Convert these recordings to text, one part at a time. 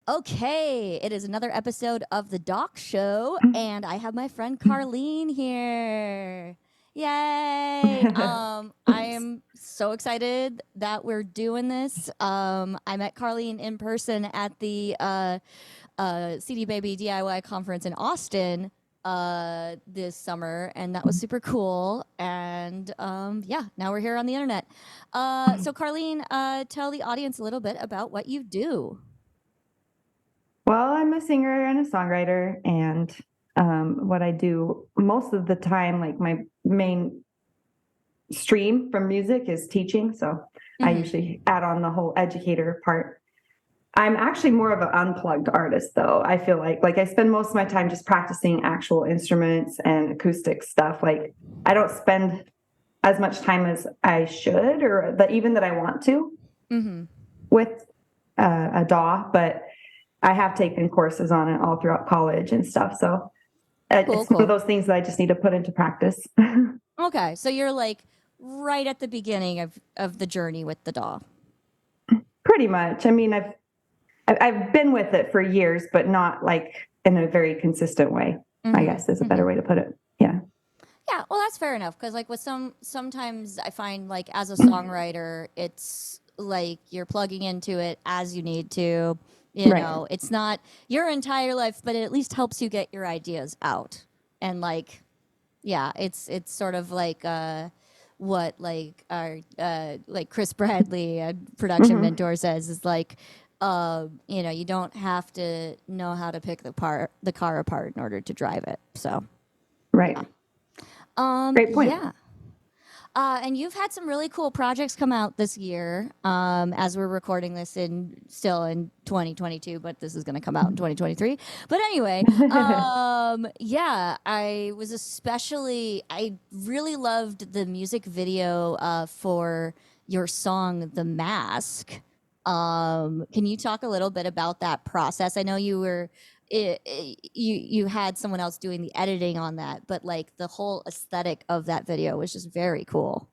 Okay, it is another episode of the DAWk Show, and I have my friend Carleen here. Yay! I am so excited that we're doing this. I met Carleen in person at the CD Baby DIY conference in Austin this summer, and that was super cool. And yeah, now we're here on the internet. So Carleen, tell the audience a little bit about what you do. Well, I'm a singer and a songwriter, and what I do most of the time, like my main stream from music is teaching. So I usually add on the whole educator part. I'm actually more of an unplugged artist, though. I feel like I spend most of my time just practicing actual instruments and acoustic stuff. Like I don't spend as much time as I should, or even that I want to, with a DAW, but I have taken courses on it all throughout college and stuff. So it's one of those things that I just need to put into practice. Okay. So you're like right at the beginning of the journey with the DAW. Pretty much. I mean, I've been with it for years, but not like in a very consistent way, I guess is a better way to put it. Yeah. Yeah. Well, that's fair enough. Cause like with sometimes I find like as a songwriter, it's like you're plugging into it as you need to. You know, it's not your entire life, but it at least helps you get your ideas out. And like, yeah, it's sort of like what like our like Chris Bradley, a production mentor, says is like, you know, you don't have to know how to pick the car apart in order to drive it. So, right. Yeah. Great point. Yeah. And you've had some really cool projects come out this year, as we're recording this still in 2022, but this is going to come out in 2023. But anyway, yeah, I really loved the music video for your song, The Mask. Can you talk a little bit about that process? I know you were you had someone else doing the editing on that, but like the whole aesthetic of that video was just very cool.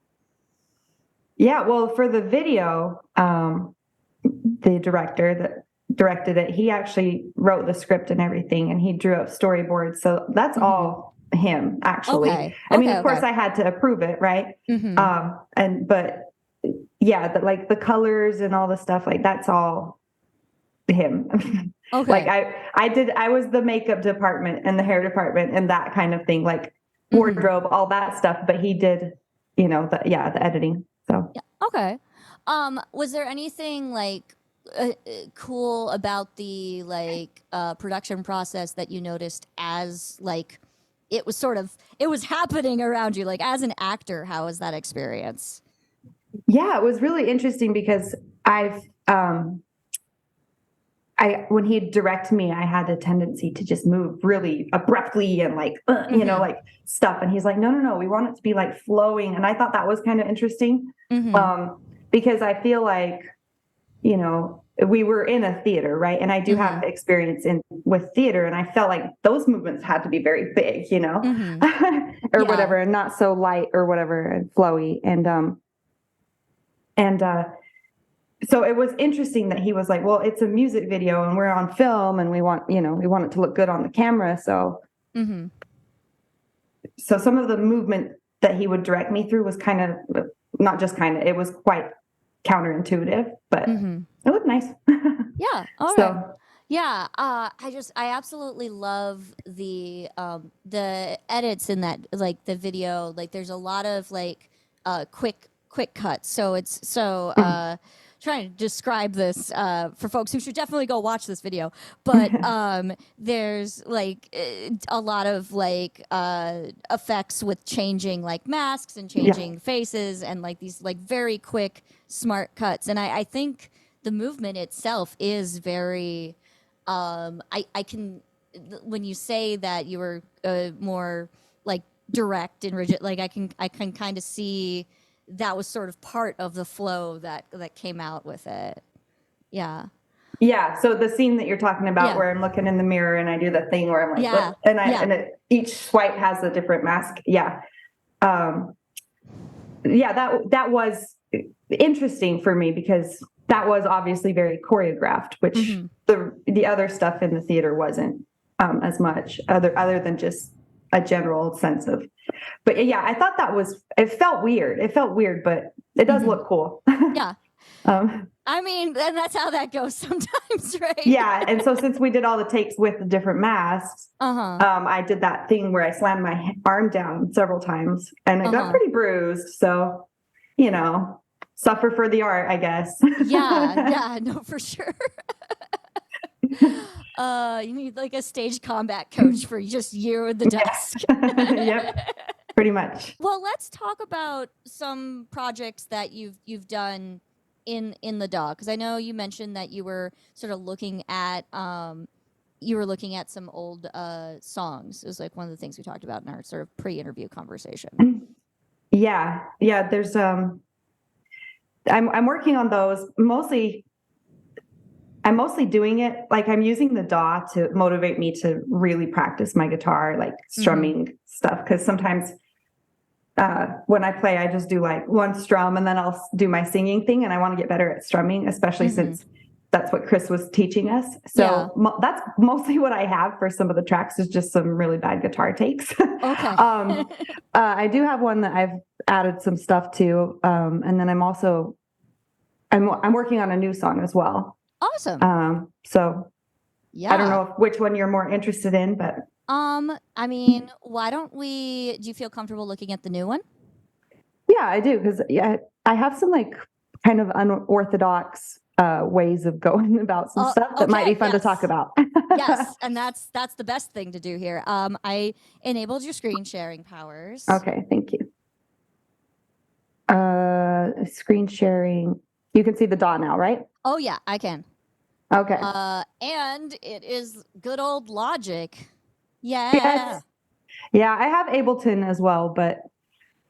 Yeah, well, for the video, the director that directed it, he actually wrote the script and everything, and he drew up storyboards. So that's all him, actually. Okay. I mean, of course, I had to approve it, right? But yeah, like the colors and all the stuff, like that's all him. Okay. Like I was the makeup department and the hair department and that kind of thing, like wardrobe, all that stuff. But he did, you know, the editing. So yeah. Okay. Was there anything like cool about the like production process that you noticed as like it was happening around you, like as an actor? How was that experience? Yeah, it was really interesting because when he'd direct me, I had a tendency to just move really abruptly and like, you know, like stuff. And he's like, no, we want it to be like flowing. And I thought that was kind of interesting because I feel like, you know, we were in a theater, right? And I do have experience with theater. And I felt like those movements had to be very big, you know, or whatever, and not so light or whatever and flowy. So it was interesting that he was like, well, it's a music video and we're on film and we want it to look good on the camera. So, so some of the movement that he would direct me through was it was quite counterintuitive, but it looked nice. Yeah. All right. Yeah, I absolutely love the edits in that, like the video. Like, there's a lot of like quick cuts. So it's trying to describe this for folks who should definitely go watch this video. But there's like a lot of like effects with changing like masks and changing faces and like these like very quick, smart cuts. And I think the movement itself is very, I can, when you say that you were more like direct and rigid, like I can kind of see that was sort of part of the flow that came out with it. Yeah. Yeah. So the scene that you're talking about where I'm looking in the mirror and I do the thing where I'm like, and each swipe has a different mask. Yeah. That was interesting for me because that was obviously very choreographed, which the other stuff in the theater wasn't as much other than just a general sense of. But yeah, I thought it felt weird. It felt weird, but it does look cool. Yeah. I mean, and that's how that goes sometimes, right? Yeah. And so since we did all the takes with the different masks, I did that thing where I slammed my arm down several times and I got pretty bruised. So, suffer for the art, I guess. Yeah, no, for sure. You need like a stage combat coach for just you and the desk. Yep, pretty much. Well, let's talk about some projects that you've done in the DAWk, because I know you mentioned that you were sort of looking at some old songs. It was like one of the things we talked about in our sort of pre-interview conversation. Yeah. There's I'm working on those mostly. I'm mostly doing it like I'm using the DAW to motivate me to really practice my guitar, like strumming stuff. Because sometimes when I play, I just do like one strum and then I'll do my singing thing. And I want to get better at strumming, especially since that's what Chris was teaching us. So that's mostly what I have for some of the tracks is just some really bad guitar takes. Okay. I do have one that I've added some stuff to. And then I'm working on a new song as well. Awesome. So yeah, I don't know which one you're more interested in, but I mean, do you feel comfortable looking at the new one? Yeah, I do, because I have some like kind of unorthodox ways of going about some stuff that might be fun to talk about. Yes, and that's the best thing to do here. I enabled your screen sharing powers. Okay, thank you. Screen sharing. You can see the DAW now, right? Oh yeah, I can. Okay. And it is good old Logic. Yeah. Yes. Yeah, I have Ableton as well, but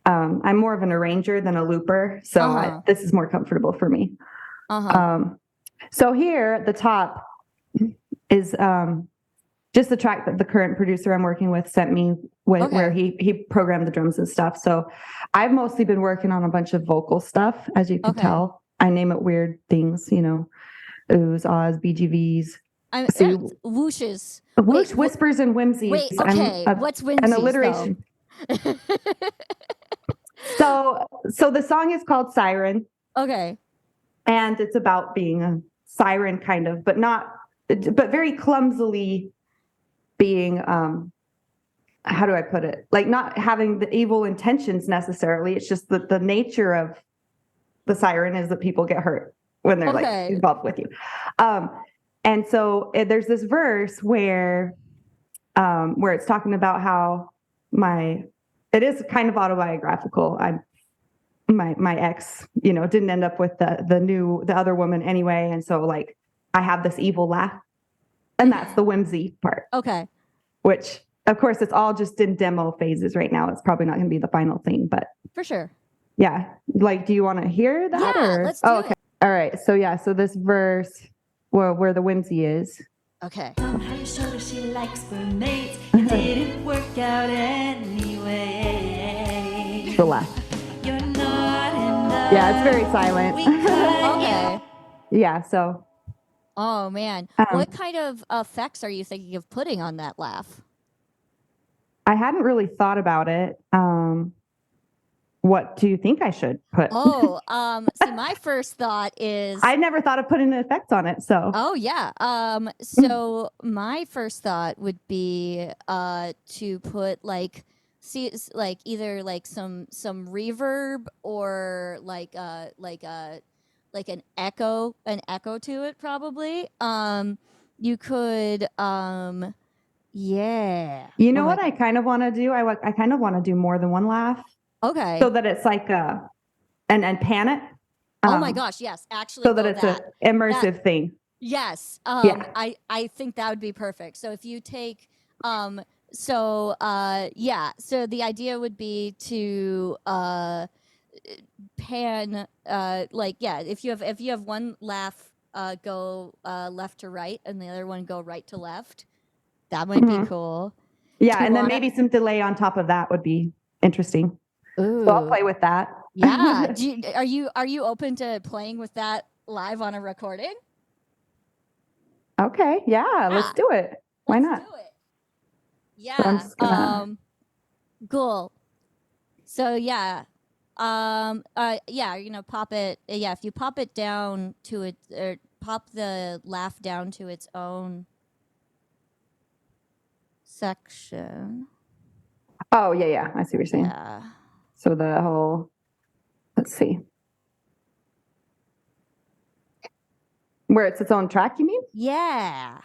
I'm more of an arranger than a looper, so this is more comfortable for me. So here at the top is just the track that the current producer I'm working with sent me where he programmed the drums and stuff. So I've mostly been working on a bunch of vocal stuff, as you can tell. I name it weird things, oohs, ahs, BGVs. Whooshes. Whoosh, whispers, and whimsies. Wait, okay. What's whimsies? An alliteration. So the song is called Siren. Okay. And it's about being a siren, kind of, but very clumsily being, how do I put it? Like not having the evil intentions necessarily. It's just that the nature of the siren is that people get hurt when they're like involved with you. And so there's this verse where it's talking about how it is kind of autobiographical. My ex, didn't end up with the other woman anyway. And so like, I have this evil laugh, and that's the whimsy part. Okay. Which of course it's all just in demo phases right now. It's probably not going to be the final thing, but for sure. Yeah. Like, do you want to hear that? Yeah, let's do it. All right. So this verse, where the whimsy is. Okay. She likes mermaids. It didn't work out anyway. The laugh. You're not enough. Yeah, it's very silent. Okay. Yeah. So. Oh man, what kind of effects are you thinking of putting on that laugh? I hadn't really thought about it. What do you think I should put? See, my first thought is I never thought of putting an effect on it. So. Oh yeah. So my first thought would be to put either like some reverb or like an echo to it probably. You could yeah. You know what I kind of want to do? I kind of want to do more than one laugh. Okay. So that it's like and pan it. Oh my gosh, yes. Actually, so that it's an immersive thing. Yes. I think that would be perfect. So if you take so the idea would be to pan if you have one laugh go left to right and the other one go right to left, that might be cool. Yeah, and then maybe some delay on top of that would be interesting. Ooh. So I'll play with that. Yeah. Are you open to playing with that live on a recording? Okay. Yeah, let's do it. Why Let's not? do it. So I'm Yeah. just gonna... Cool. So yeah. Yeah, pop it. Yeah, if you pop it down to it, or pop the laugh down to its own section. Oh, yeah. I see what you're saying. Yeah. So the whole, let's see. Where it's its own track, you mean? Yeah.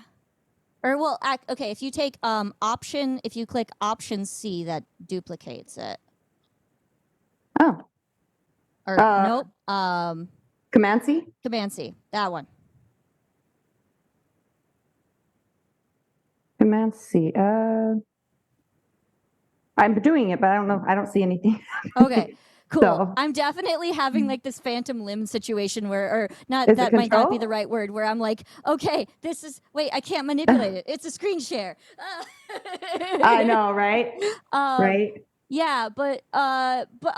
Or well, okay, if you take if you click Option C, that duplicates it. Oh. Or nope. Command C? Command C. That one. Command C. I'm doing it, but I don't know. I don't see anything. Okay. Cool. So- I'm definitely having like this phantom limb situation where, or not, Is it that might not be control? the right word, where I'm like, okay, wait, I can't manipulate it. It's a screen share. I know, right? Right. Yeah, but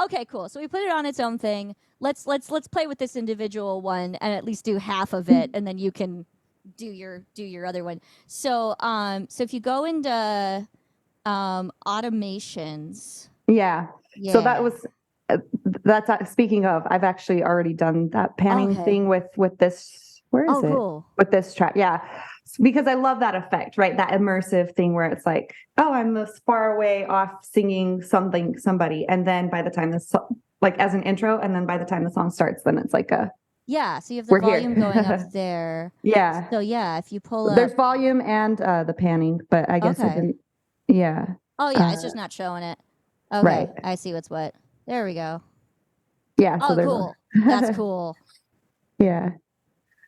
okay, cool. So we put it on its own thing. Let's play with this individual one and at least do half of it, and then you can do your other one. So so if you go into automations. Yeah. So that was speaking of, I've actually already done that panning thing with this. Where is it? Cool. With this track. Yeah. Because I love that effect, right? That immersive thing where it's like, oh, I'm this far away off singing somebody. And then by the time like as an intro, and then by the time the song starts, then it's like a... Yeah, so you have the volume going up there. Yeah. So yeah, if you pull up... There's volume and the panning, but I guess it didn't... Yeah. Oh yeah, it's just not showing it. Okay, right. I see what's what. There we go. Yeah. So cool. That's cool. Yeah.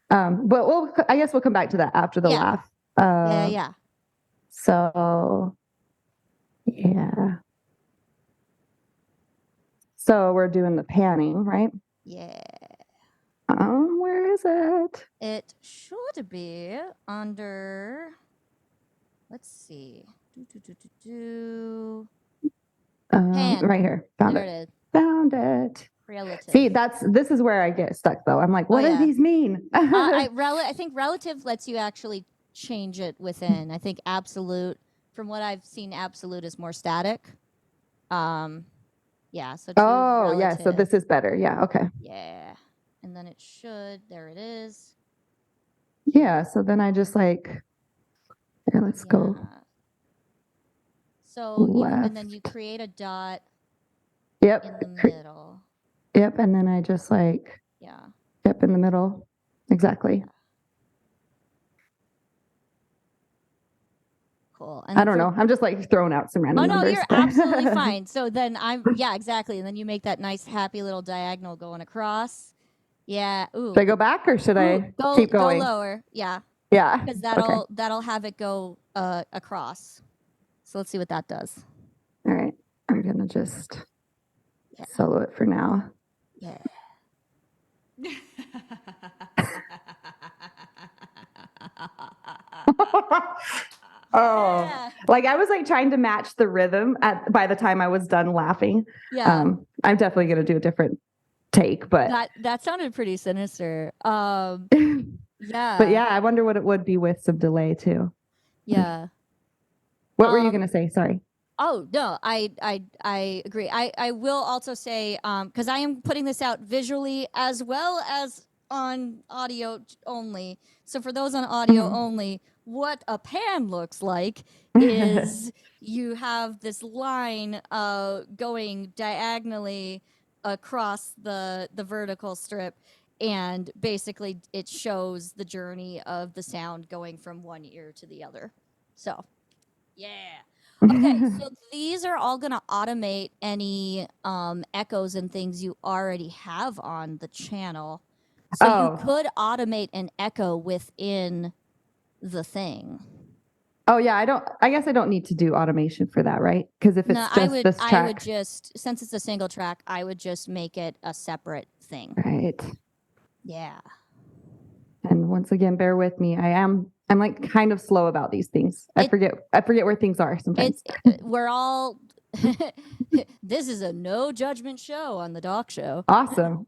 But I guess we'll come back to that after the laugh. Yeah. So, yeah. So we're doing the panning, right? Yeah. Where is it? It should be under... Let's see. Pan. Right here. Found there it. It is. Found it. Relative. See, this is where I get stuck though. I'm like, what do these mean? I think relative lets you actually change it within. I think absolute, from what I've seen, absolute is more static. Yeah. So yeah. So this is better. Yeah. Okay. Yeah. And then it should. There it is. Yeah. So then I just like, here, let's go. So and then you create a dot. Yep. In the middle. Yep. And then I just like. Yeah. Yep. In the middle. Exactly. Cool. And I don't know. I'm just like throwing out some random numbers. Oh, no, you're absolutely fine. So then exactly. And then you make that nice, happy little diagonal going across. Yeah. Ooh. Should I go back or should I keep going? Go lower. Yeah. Yeah. Because that'll have it go across. So let's see what that does. All right. I'm going to just solo it for now. Yeah. Like I was like trying to match the rhythm by the time I was done laughing. Yeah. I'm definitely going to do a different take, but that sounded pretty sinister. Yeah. But yeah, I wonder what it would be with some delay too. Yeah. What were you going to say? Sorry. Oh no, I agree. I will also say, because I am putting this out visually as well as on audio only. So for those on audio only, what a pan looks like is you have this line going diagonally across the vertical strip, and basically it shows the journey of the sound going from one ear to the other. So, yeah. Okay, so these are all going to automate any echoes and things you already have on the channel. So you could automate an echo within the thing. Oh yeah, I guess I don't need to do automation for that, right? Because if it's this track, I would just, since it's a single track, I would just make it a separate thing. Right. Yeah. And once again, bear with me. I'm like kind of slow about these things. I forget where things are sometimes. We're all this is a no judgment show on the DAWk Show. Awesome.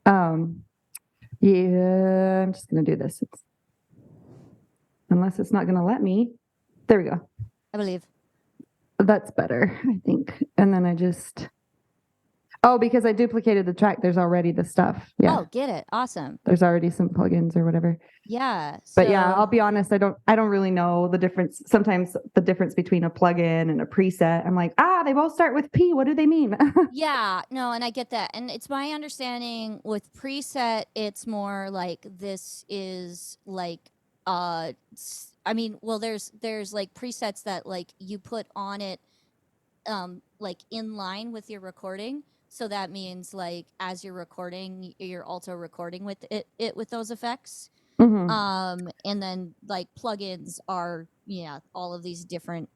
Yeah, I'm just going to do this. Unless it's not going to let me. There we go. I believe. That's better, I think. And then I just... Oh, because I duplicated the track. There's already the stuff. Yeah. Oh, get it. Awesome. There's already some plugins or whatever. Yeah. But yeah, I'll be honest. I don't really know the difference. Sometimes the difference between a plugin and a preset. I'm like, they both start with P. What do they mean? Yeah, no, and I get that. And it's my understanding with preset, it's more like this is like, I mean, well, there's like presets that like you put on it, like in line with your recording. So that means like as you're recording, you're also recording with it with those effects. Mm-hmm. And then like plugins are all of these different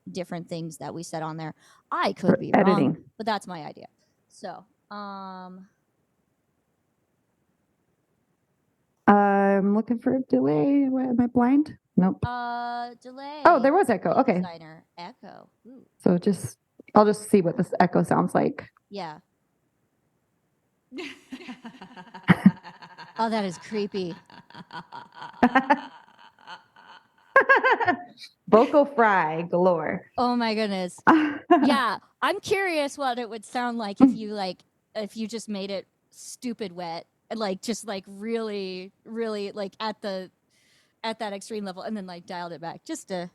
things that we set on there. I could be editing. wrong, but that's my idea. So I'm looking for a delay. Am I blind? Nope. Delay. Oh, there was echo. Okay. Designer echo. Ooh. So I'll just see what this echo sounds like. Yeah. Oh, that is creepy. Vocal fry galore. Oh my goodness. Yeah, I'm curious what it would sound like if you just made it stupid wet and like just like really like at that extreme level and then like dialed it back just to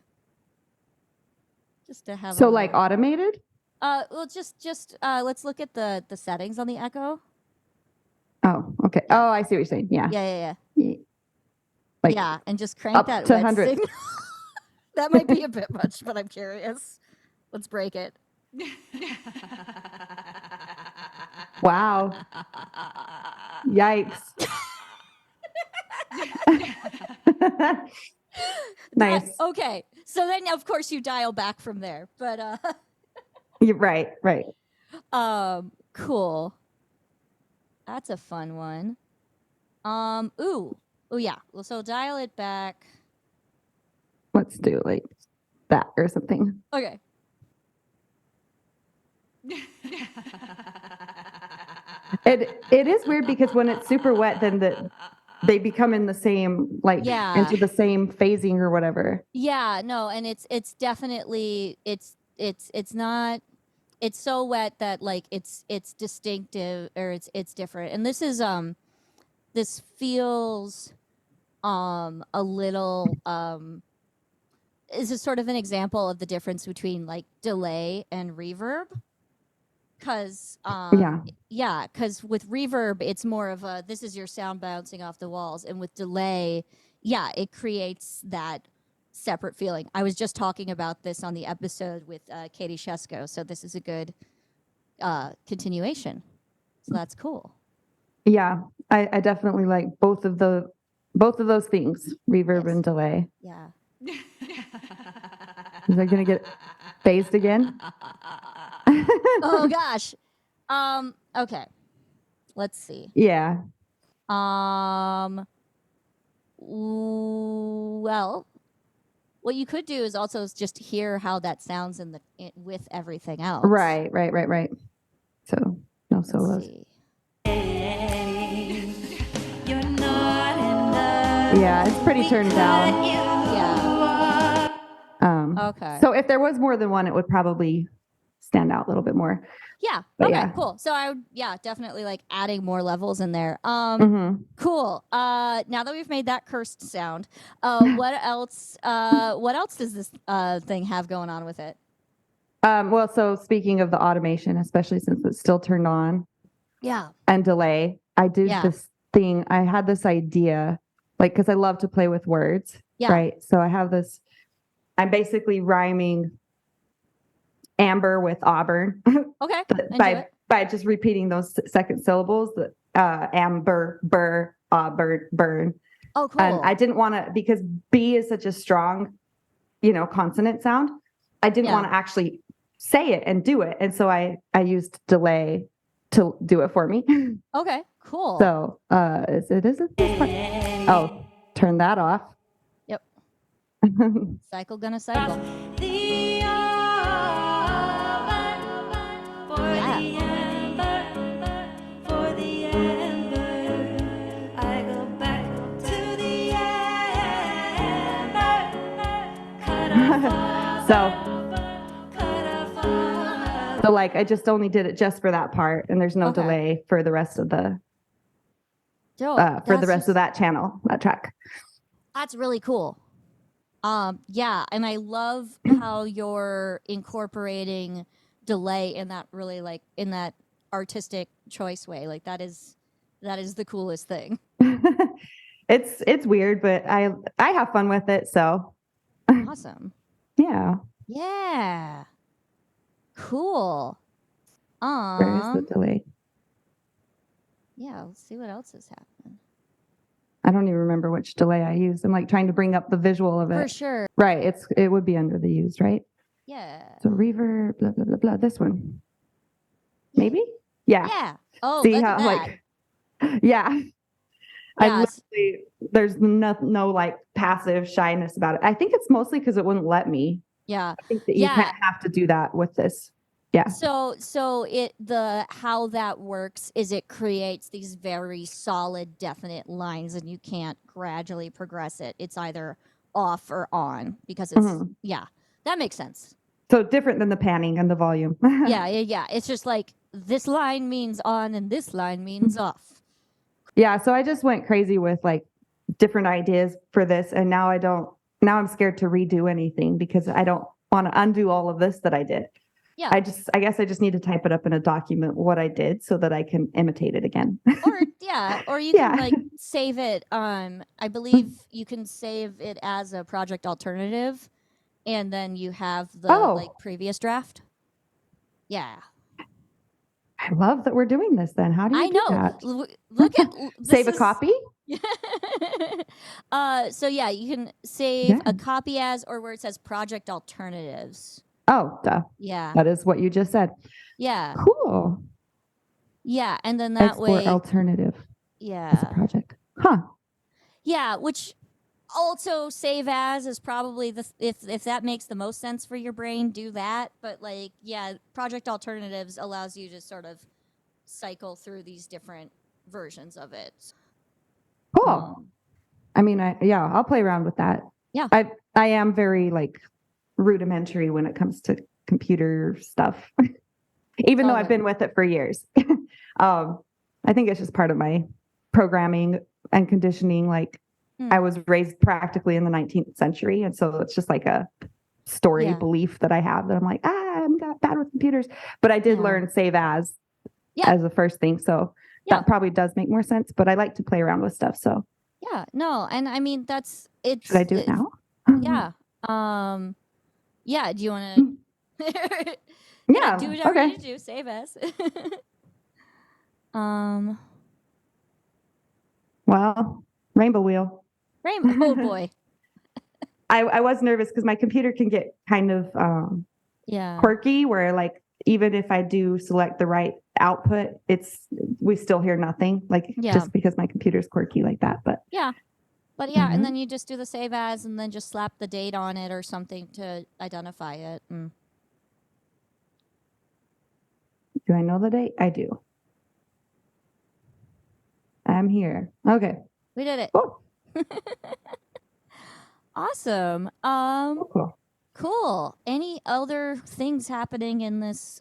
have So like automated? Well, just let's look at the settings on the echo. Oh, okay. Oh, I see what you're saying. Yeah. Yeah. Like yeah, and just crank up that to wet 100. signal. That might be a bit much, but I'm curious. Let's break it. Wow. Yikes. Nice. Okay. So then of course you dial back from there. But You're right. Cool. That's a fun one. Oh yeah. Well, so dial it back. Let's do like that or something. Okay. It is weird because when it's super wet, then they become in the same into the same phasing or whatever. Yeah, no, and it's definitely it's not, it's so wet that like it's distinctive or it's different. And this is this feels a little is a sort of an example of the difference between like delay and reverb. Because because with reverb it's more of a this is your sound bouncing off the walls, and with delay it creates that separate feeling. I was just talking about this on the episode with Katie Shesko, so this is a good continuation, so that's cool. I definitely like both of those things, reverb and delay. Is that gonna get phased again? Oh gosh. Okay. Let's see. Well, what you could do is also just hear how that sounds with everything else. Right. So no solos. You're not enough. Yeah, it's pretty turned down. Okay. So if there was more than one, it would probably stand out a little bit more. Yeah. But okay, cool. So I would definitely like adding more levels in there. Cool. Now that we've made that cursed sound, what else does this thing have going on with it? Well, so speaking of the automation, especially since it's still turned on. And delay, I did this thing. I had this idea, like, because I love to play with words. Right. So I have this. I'm basically rhyming amber with Auburn. Okay. by just repeating those second syllables. Amber, burr, Auburn, burn. Oh, cool. And I didn't want to, because B is such a strong, consonant sound. I didn't want to actually say it and do it, and so I used delay to do it for me. Okay. Cool. So it is this part. Oh, turn that off. Yep. Cycle gonna cycle. The Auburn for the amber, for the amber. So like I just only did it just for that part, and there's no Okay. delay for the rest of the Dope. for the rest of that channel, that track. That's really cool. Yeah, and I love how you're incorporating delay in that really like in that artistic choice way. Like that is the coolest thing. It's weird, but I have fun with it, so Awesome. yeah. Yeah. Cool. Where is the delay? Yeah, let's see what else is happening. I don't even remember which delay I used. I'm like trying to bring up the visual of it. For sure. Right. It would be under the used, right? Yeah. So reverb, blah, blah, blah, blah. This one. Maybe? Yeah. Yeah. Oh, See look how at that. like, yeah. I Yes. literally, there's no like passive shyness about it. I think it's mostly because it wouldn't let me. Yeah. I think that you can't have to do that with this. Yeah. So how that works is it creates these very solid, definite lines, and you can't gradually progress it. It's either off or on because it's yeah, that makes sense. So different than the panning and the volume. yeah. It's just like this line means on and this line means off. Yeah. So I just went crazy with like different ideas for this, and now I'm scared to redo anything because I don't want to undo all of this that I did. Yeah. I guess I just need to type it up in a document what I did so that I can imitate it again. or you can like save it. I believe you can save it as a project alternative, and then you have the like previous draft. Yeah. I love that we're doing this then. How do you do that? Look at save a copy? So yeah, you can save a copy as or where it says project alternatives. Oh, duh. Yeah. That is what you just said. Yeah. Cool. Yeah, and then that Export way alternative. Yeah. As a project. Huh. Yeah, which also save as is probably if that makes the most sense for your brain, do that. But like, yeah, project alternatives allows you to sort of cycle through these different versions of it. Cool. I mean, I'll play around with that. Yeah. I am very like rudimentary when it comes to computer stuff, even though I've been with it for years. I think it's just part of my programming and conditioning. Like I was raised practically in the 19th century. And so it's just like a story belief that I have that I'm like, I'm bad with computers, but I did learn save as the first thing. So that probably does make more sense, but I like to play around with stuff. So yeah, no. And I mean, should I do it now? Yeah. Yeah. Do you want to? Yeah. Do whatever you need to do. Save as. Well, rainbow wheel. Oh boy. I was nervous because my computer can get kind of quirky where like even if I do select the right output, we still hear nothing. Like just because my computer's quirky like that. But and then you just do the save as and then just slap the date on it or something to identify it. Do I know the date? I do. I'm here. Okay. We did it. Oh. Awesome. Cool. Any other things happening in this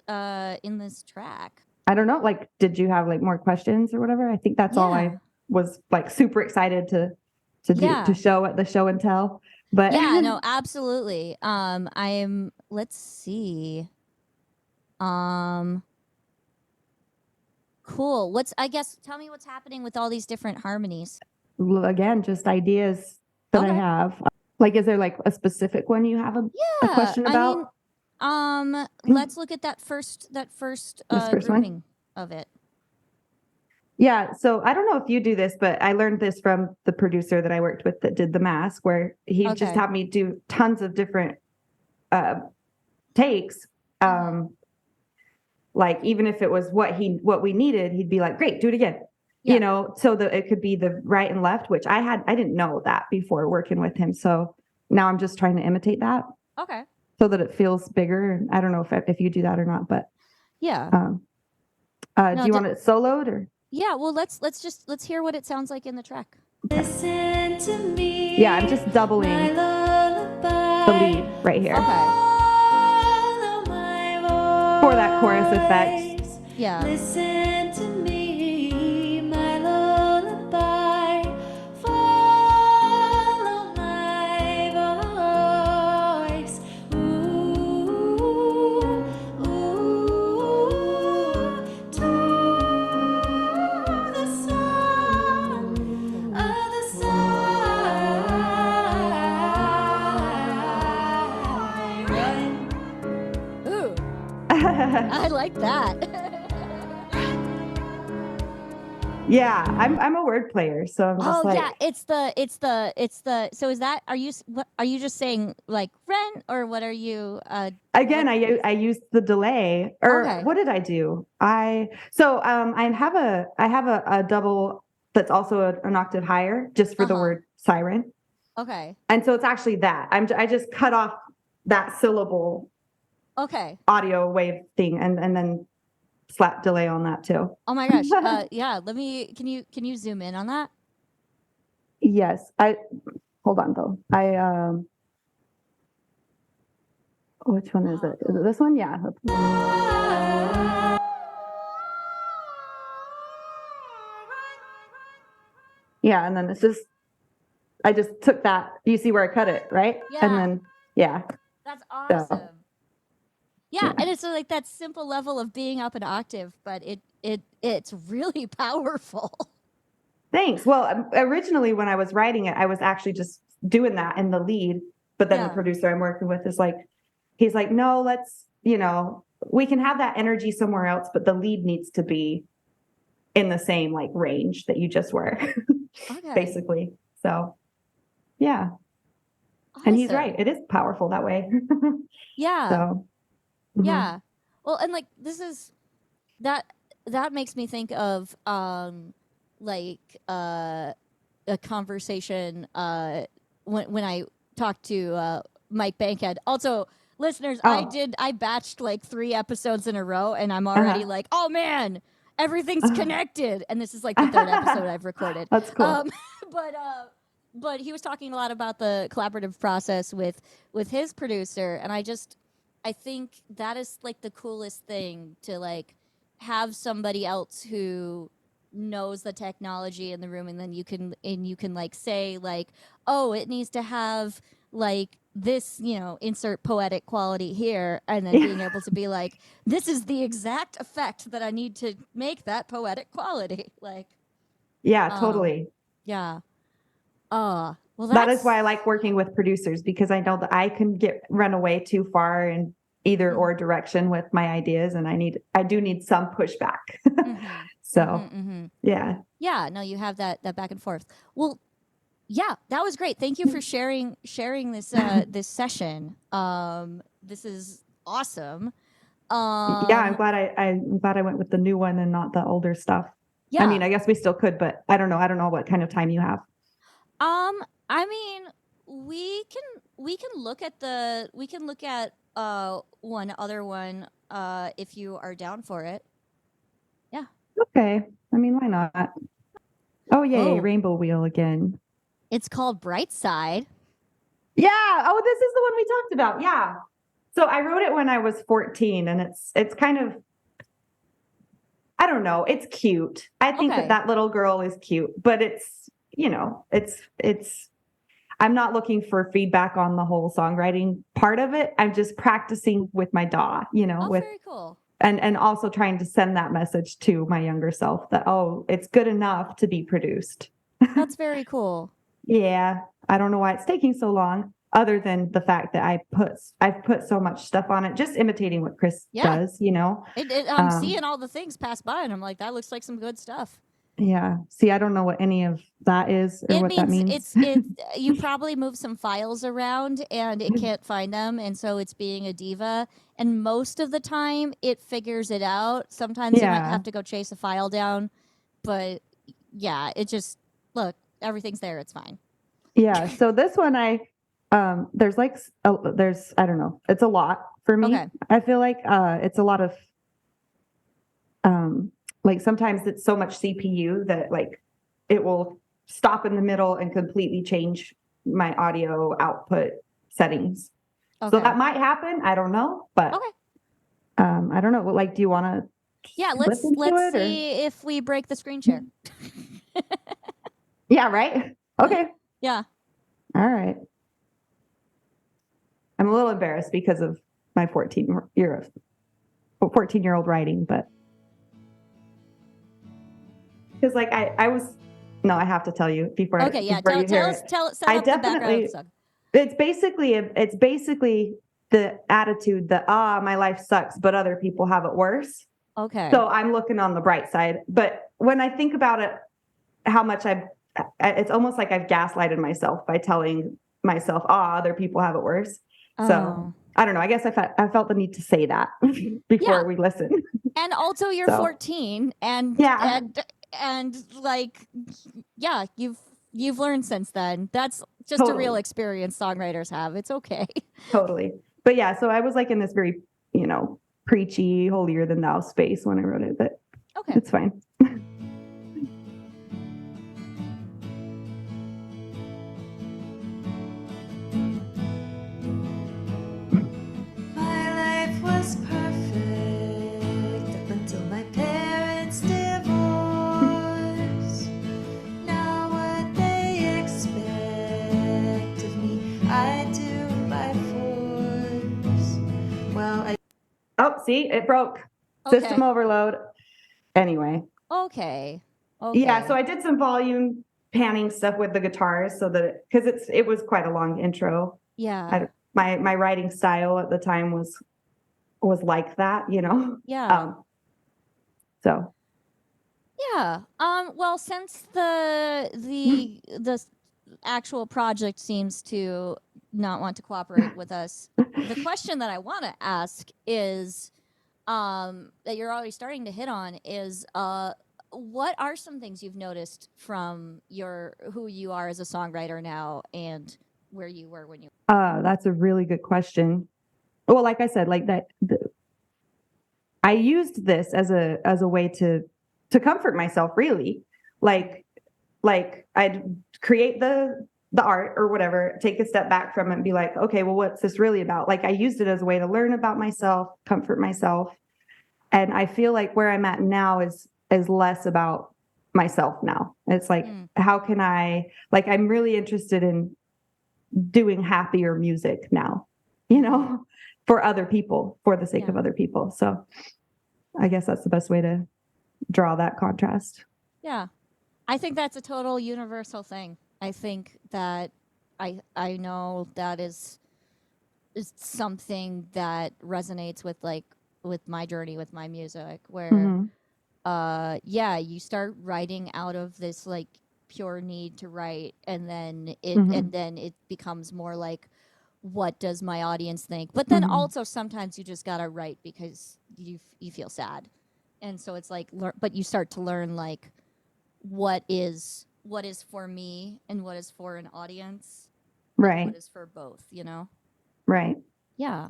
track? I don't know. Like, did you have like more questions or whatever? I think that's all I was like super excited to show at the show and tell. But yeah, no, absolutely. Let's see. Cool. Tell me what's happening with all these different harmonies. Again, just ideas that I have. Like, is there like a specific one you have a question about? I mean, let's look at that first grouping of it. Yeah. So I don't know if you do this, but I learned this from the producer that I worked with that did the mask, where he just had me do tons of different takes. Like even if it was what we needed, he'd be like, great, do it again. Yeah. You know, so that it could be the right and left, which I didn't know that before working with him. So now I'm just trying to imitate that. Okay. So that it feels bigger. And I don't know if you do that or not, but yeah. Do you want it soloed or? Yeah. Well, let's hear what it sounds like in the track. Listen to me. Yeah, I'm just doubling. So lead right here. Okay. Follow my voice. For that chorus effect. Yeah. Listen to me, my lullaby. Follow my voice. Ooh, ooh, to the song of the siren. Ooh, I like that. Yeah, I'm a word player, so I'm just Oh like, yeah, it's the. So is that? Are you just saying like Ren, or what are you? again, I used the delay, or Okay. what did I do? I have a double that's also an octave higher, just for the Uh-huh. word siren, Okay. and so it's actually that I just cut off that syllable Okay. audio wave thing, and then slap delay on that too. Oh my gosh. Yeah. Let me. Can you zoom in on that? Yes, hold on though. Which one is it? Is it this one? Yeah. Yeah, and then it's just, I just took that. You see where I cut it, right? Yeah. And then, yeah. That's awesome. Yeah, Yeah. and it's like that simple level of being up an octave, but it's really powerful. Thanks. Well, originally when I was writing it, I was actually just doing that in the lead. But then Yeah. the producer I'm working with is like, he's like, no, let's, we can have that energy somewhere else, but the lead needs to be in the same like range that you just were, Okay. basically. So, yeah. And he's Awesome. right. It is powerful that way. Yeah. So, Yeah. Well, and like this is that makes me think of like a conversation when I talked to Mike Bankhead. Also, listeners, I batched like 3 episodes in a row, and I'm already like, oh man, everything's connected. And this is like the 3rd episode I've recorded. That's cool. But he was talking a lot about the collaborative process with his producer, and I think that is like the coolest thing, to like have somebody else who knows the technology in the room, and then you can like say like, oh, it needs to have like this, insert poetic quality here, and then being able to be like, this is the exact effect that I need to make that poetic quality. Like, yeah, totally. Yeah. Well, that is why I like working with producers, because I know that I can run away too far in either or direction with my ideas, and I do need some pushback. So, yeah. Yeah, no, you have that back and forth. Well, yeah, that was great. Thank you for sharing this this session. This is awesome. Yeah, I'm glad I went with the new one and not the older stuff. Yeah. I mean, I guess we still could, but I don't know what kind of time you have. I mean, we can look at one other one if you are down for it. Yeah. Okay. I mean, why not? Oh, yay, Oh. Rainbow Wheel again. It's called Bright Side. Yeah. Oh, this is the one we talked about. Yeah. So I wrote it when I was 14, and it's kind of, I don't know, it's cute. I think that little girl is cute, but it's, I'm not looking for feedback on the whole songwriting part of it. I'm just practicing with my DAW, Very cool. And also trying to send that message to my younger self that, oh, it's good enough to be produced. That's very cool. Yeah. I don't know why it's taking so long, other than the fact that I've put so much stuff on it, just imitating what Chris does, I'm seeing all the things pass by, and I'm like, that looks like some good stuff. Yeah. See, I don't know what any of that is, or what that means. It's you probably move some files around and it can't find them, and so it's being a diva. And most of the time, it figures it out. Sometimes you might have to go chase a file down, but yeah, it just everything's there. It's fine. Yeah. So this one, there's I don't know. It's a lot for me. Okay. I feel like it's a lot of like sometimes it's so much CPU that like it will stop in the middle and completely change my audio output settings. So that might happen. I don't know, but I don't know. Like, do you want to? Yeah, let's see if we break the screen share. Yeah, right. Okay. Yeah. All right. I'm a little embarrassed because of my 14-year-old writing, but because like I was, no, I have to tell you before. Okay, yeah. Before Tell us the background of the song. It's basically the attitude that my life sucks, but other people have it worse. Okay. So I'm looking on the bright side. But when I think about it, how much it's almost like I've gaslighted myself by telling myself, other people have it worse. So I don't know. I guess I felt the need to say that before we listen. And also you're 14 and like, yeah, you've learned since then. That's just a real experience songwriters have. It's okay. Totally. But yeah, so I was like in this very, preachy, holier than thou space when I wrote it, but it's fine. My life was perfect up until my parents divorced. Now what they expect of me, I do by force. Well, see, it broke. System overload. Anyway. Okay. Yeah, so I did some volume panning stuff with the guitars so that because it was quite a long intro. Yeah. My writing style at the time was like that, Yeah. So. Yeah. Well, since the actual project seems to not want to cooperate with us, the question that I want to ask is, that you're already starting to hit on is, what are some things you've noticed from who you are as a songwriter now and where you were when you? That's a really good question. Well, like I said, like that, I used this as a way to comfort myself, really. Like I'd create the art or whatever, take a step back from it and be like, okay, well, what's this really about? Like I used it as a way to learn about myself, comfort myself. And I feel like where I'm at now is less about myself now. It's like, how can I'm really interested in doing happier music now, for other people, for the sake of other people. So I guess that's the best way to draw that contrast. Yeah. I think that's a total universal thing. I think that I know that is something that resonates with my journey with my music, where you start writing out of this like pure need to write, and then it becomes more like, what does my audience think? But then also sometimes you just gotta write because you feel sad, and so it's like, but you start to learn like what is for me and what is for an audience, right? What is for both, Right. Yeah.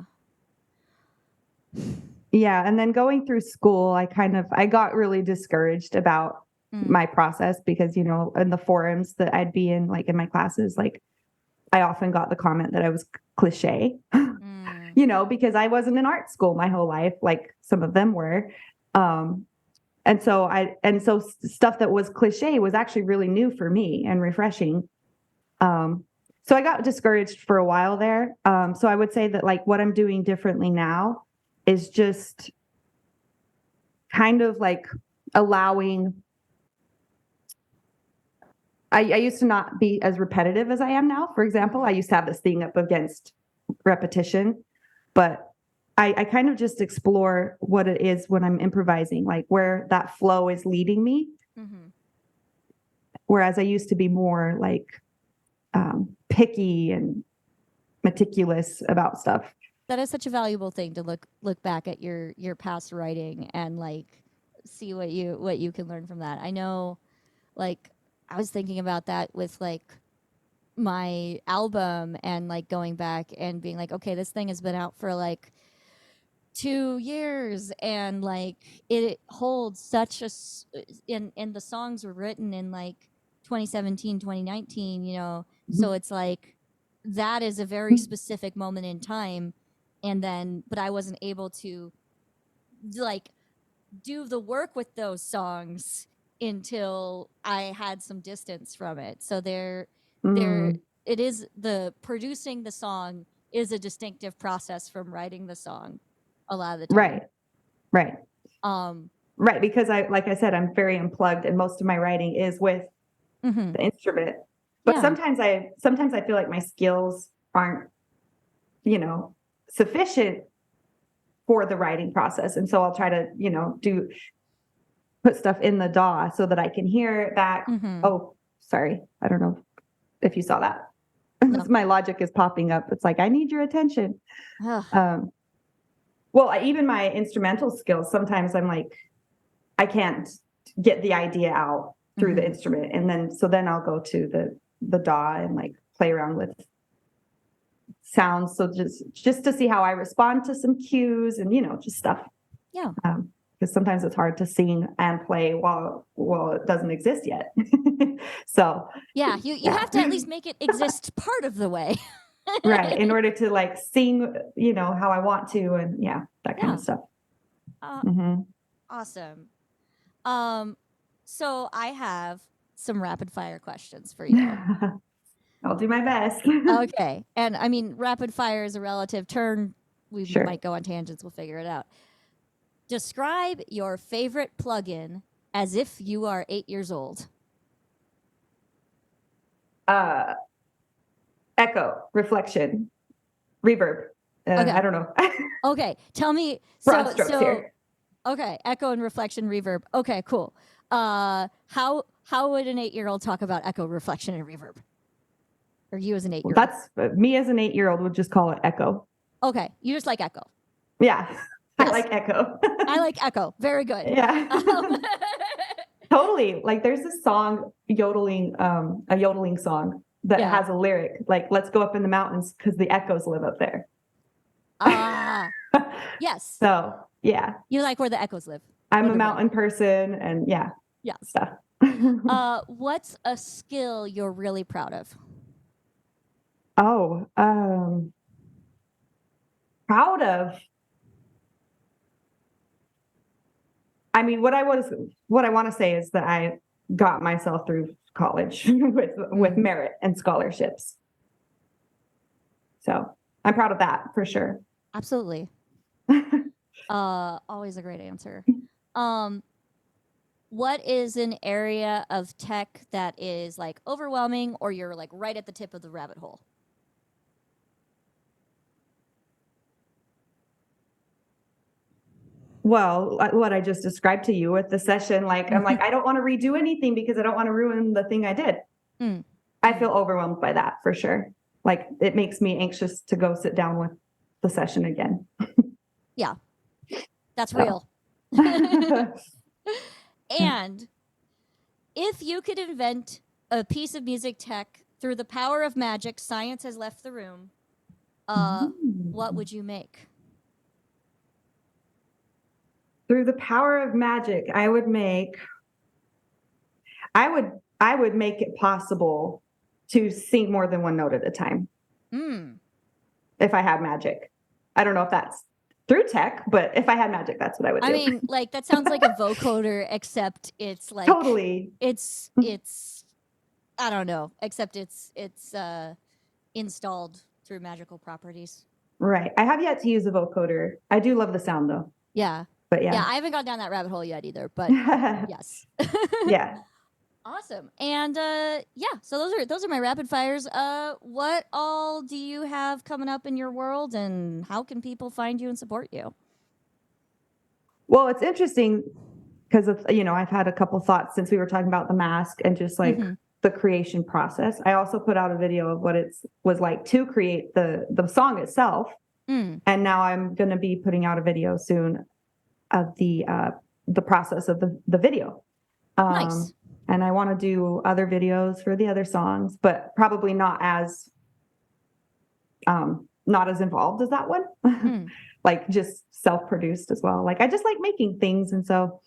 Yeah, and then going through school, I got really discouraged about my process because, in the forums that I'd be in, like in my classes, like I often got the comment that I was cliche, because I wasn't in art school my whole life, like some of them were. And so stuff that was cliche was actually really new for me and refreshing. So I got discouraged for a while there. So I would say that like what I'm doing differently now is just kind of like allowing. I used to not be as repetitive as I am now. For example, I used to have this thing up against repetition, but I kind of just explore what it is when I'm improvising, like where that flow is leading me. Whereas I used to be more like picky and meticulous about stuff. That is such a valuable thing to look back at your past writing and like see what you can learn from that. I know, like I was thinking about that with like my album and like going back and being like, okay, this thing has been out for like 2 years and like it holds such and the songs were written in like 2017 2019, so it's like that is a very specific moment in time. And then, but I wasn't able to like do the work with those songs until I had some distance from it. So there it is, the producing the song is a distinctive process from writing the song a lot of the time. Right. Um Right, because like I said, I'm very unplugged, and most of my writing is with mhm. the instrument. But Yeah. sometimes I feel like my skills aren't, sufficient for the writing process, and so I'll try to, put stuff in the DAW so that I can hear back. Mhm. Oh, sorry, I don't know if you saw that. No. My logic is popping up. It's like, I need your attention. Ugh. Well, even my instrumental skills, sometimes I'm like, I can't get the idea out through the instrument. And then I'll go to the DAW and like play around with sounds. So just to see how I respond to some cues and, just stuff. Yeah. Because sometimes it's hard to sing and play while it doesn't exist yet. So yeah, you have to at least make it exist part of the way. right, in order to like sing, how I want to, and that kind of stuff. Awesome. So I have some rapid fire questions for you. I'll do my best. Okay. And I mean, rapid fire is a relative term. We Sure. might go on tangents. We'll figure it out. Describe your favorite plugin as if you are 8 years old. Echo, reflection, reverb. Okay. I don't know. Okay. Tell me. Broad strokes here. Okay. Echo and reflection, reverb. Okay, cool. How would an 8-year-old talk about echo, reflection, and reverb? Or you as an 8-year-old? That's me as an 8-year-old would just call it echo. Okay. You just like echo. Yeah. Yes. I like echo. I like echo. Very good. Yeah. Totally. Like there's this song, a yodeling song that has a lyric like, let's go up in the mountains because the echoes live up there. Yes. So yeah. You like where the echoes live. I'm a mountain person, and stuff. What's a skill you're really proud of? Oh, proud of. I mean, what I want to say is that I got myself through college with merit and scholarships. So I'm proud of that for sure. Absolutely. Always a great answer. What is an area of tech that is like overwhelming, or you're like right at the tip of the rabbit hole? Well, what I just described to you with the session, like I'm like, I don't want to redo anything because I don't want to ruin the thing I did. I feel overwhelmed by that for sure. Like it makes me anxious to go sit down with the session again. Yeah, that's real. And if you could invent a piece of music tech through the power of magic, science has left the room, what would you make? Through the power of magic, I would make it possible to sing more than one note at a time. If I had magic. I don't know if that's through tech, but if I had magic, that's what I would do. I mean, like that sounds like a vocoder, except it's like totally. It's I don't know, except it's installed through magical properties. Right. I have yet to use a vocoder. I do love the sound though. Yeah. But Yeah, I haven't gone down that rabbit hole yet either, but yes. Yeah. Awesome. And so those are my rapid fires. What all do you have coming up in your world, and how can people find you and support you? Well, it's interesting because I've had a couple thoughts since we were talking about the mask and just like the creation process. I also put out a video of what it was like to create the song itself. And now I'm going to be putting out a video soon of the process of the video. Nice. And I want to do other videos for the other songs, but probably not as involved as that one. Like just self-produced as well. Like I just like making things, and so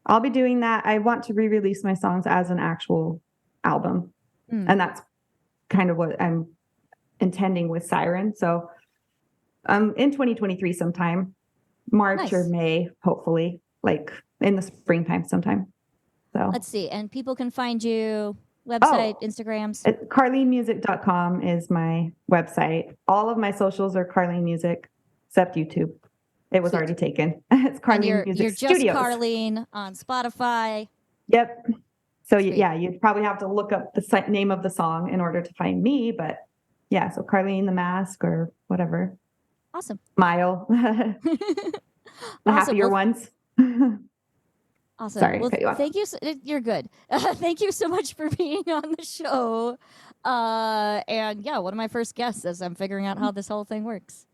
I'll be doing that. I want to re-release my songs as an actual album, and that's kind of what I'm intending with Siren. So in 2023 sometime, March or Nice. May, hopefully, like in the springtime sometime. So Let's see. And people can find you website, Instagrams. CarleenMusic.com is my website. All of my socials are Carleen Music, except YouTube. It was Sweet. already taken. It's And Carleen you're Music just Studios. Carleen on Spotify. Yep. So Sweet. yeah, you'd probably have to look up the name of the song in order to find me. But yeah, so Carleen the Mask or whatever. Awesome. Mile. The Awesome. happier Well, ones. Awesome. Sorry, Well, cut you off. thank you. You're good. Thank you so much for being on the show. And yeah, one of my first guests as I'm figuring out how this whole thing works.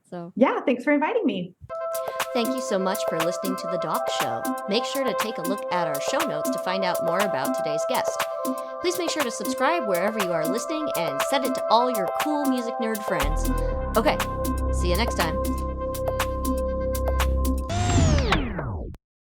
So Yeah, thanks for inviting me. thank you so much for listening to the DAWk Show. Make sure to take a look at our show notes to find out more about today's guest. Please make sure to subscribe wherever you are listening and send it to all your cool music nerd friends. Okay, see you next time.